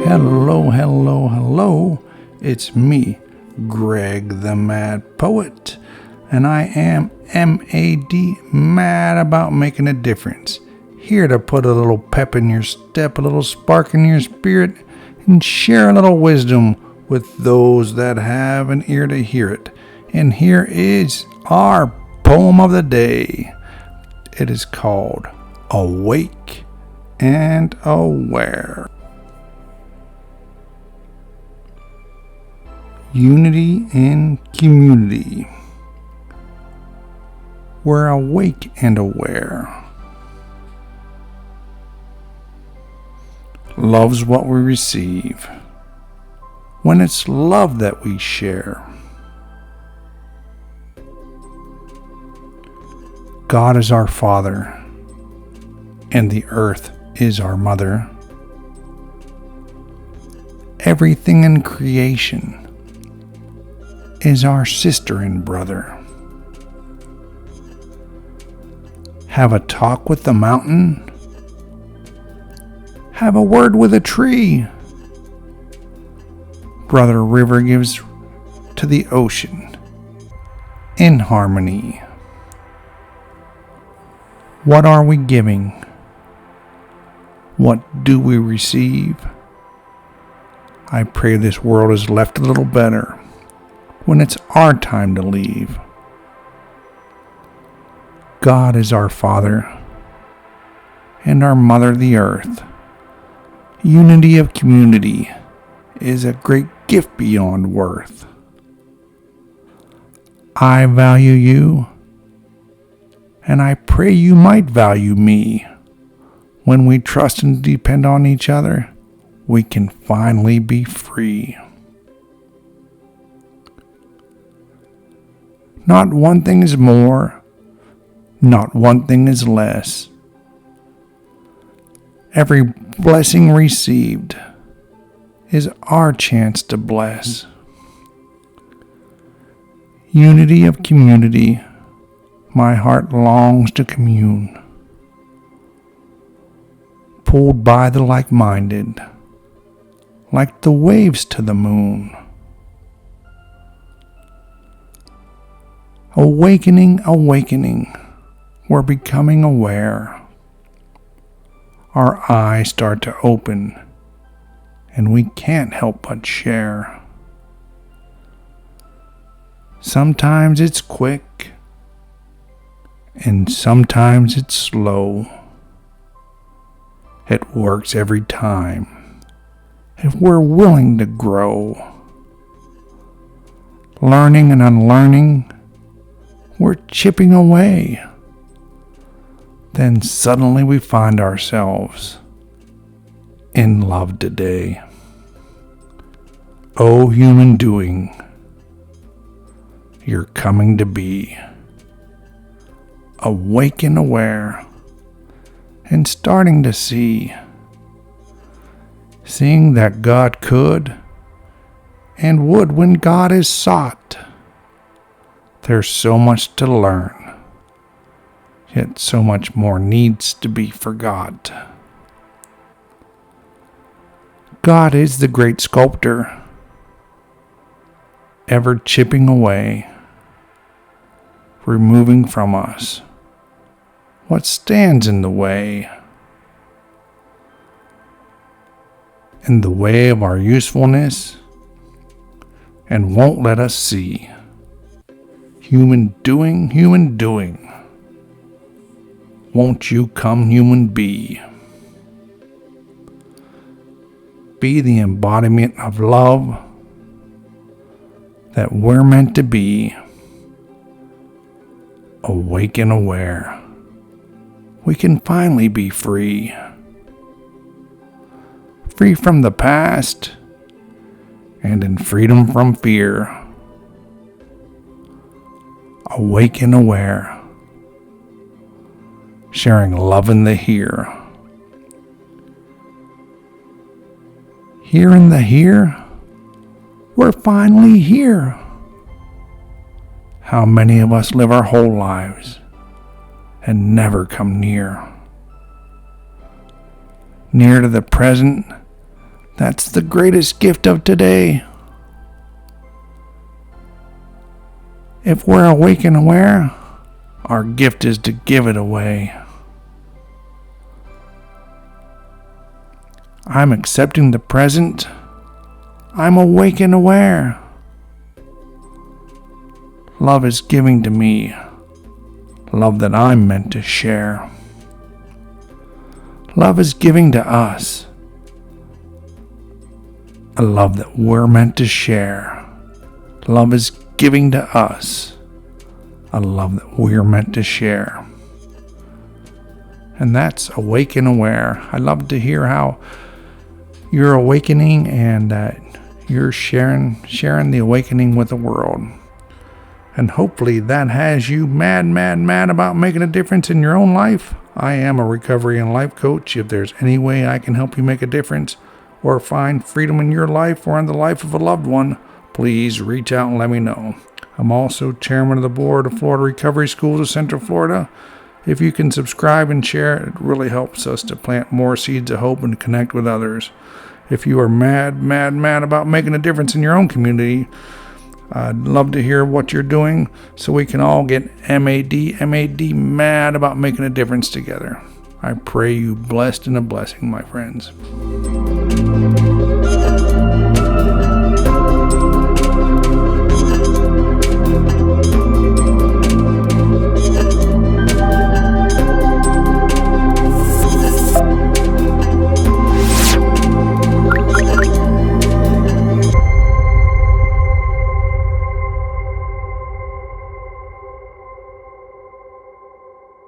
Hello, hello, hello. It's me, Greg the Mad Poet, and I am MAD, mad about making a difference. Here to put a little pep in your step, a little spark in your spirit, and share a little wisdom with those that have an ear to hear it. And here is our poem of the day. It is called Awake and Aware. Unity in community. We're awake and aware. Love's what we receive when it's love that we share. God is our Father, and the earth is our mother. Everything in creation is our sister and brother. Have a talk with the mountain. Have a word with a tree. Brother River gives to the ocean in harmony. What are we giving? What do we receive? I pray this world is left a little better when it's our time to leave. God is our Father, and our Mother the Earth. Unity of community is a great gift beyond worth. I value you, and I pray you might value me. When we trust and depend on each other, we can finally be free. Not one thing is more, not one thing is less. Every blessing received is our chance to bless. Unity of community, my heart longs to commune. Pulled by the like-minded, like the waves to the moon. Awakening, awakening, we're becoming aware. Our eyes start to open, and we can't help but share. Sometimes it's quick, and sometimes it's slow. It works every time, if we're willing to grow. Learning and unlearning, we're chipping away. Then suddenly we find ourselves in love today. Oh, human doing, you're coming to be awake and aware, and starting to see, seeing that God could and would when God is sought. There's so much to learn, yet so much more needs to be forgot. God is the great sculptor, ever chipping away, removing from us what stands in the way of our usefulness, and won't let us see. Human doing, won't you come human be? Be the embodiment of love that we're meant to be. Awake and aware, we can finally be free. Free from the past, and in freedom from fear. Awake and aware, sharing love in the here. Here in the here, we're finally here. How many of us live our whole lives and never come near? Near to the present, that's the greatest gift of today. If we're awake and aware, our gift is to give it away. I'm accepting the present. I'm awake and aware. Love is giving to me. Love that I'm meant to share. Love is giving to us. A love that we're meant to share. Love is giving to us. A love that we're meant to share. And that's awake and aware. I love to hear how you're awakening and that you're sharing the awakening with the world. And hopefully that has you mad about making a difference in your own life. I am a recovery and life coach. If there's any way I can help you make a difference or find freedom in your life or in the life of a loved one, please reach out and let me know. I'm also chairman of the board of Florida Recovery Schools of Central Florida. If you can subscribe and share, it really helps us to plant more seeds of hope and connect with others. If you are mad about making a difference in your own community, I'd love to hear what you're doing so we can all get mad about making a difference together. I pray you blessed and a blessing, my friends.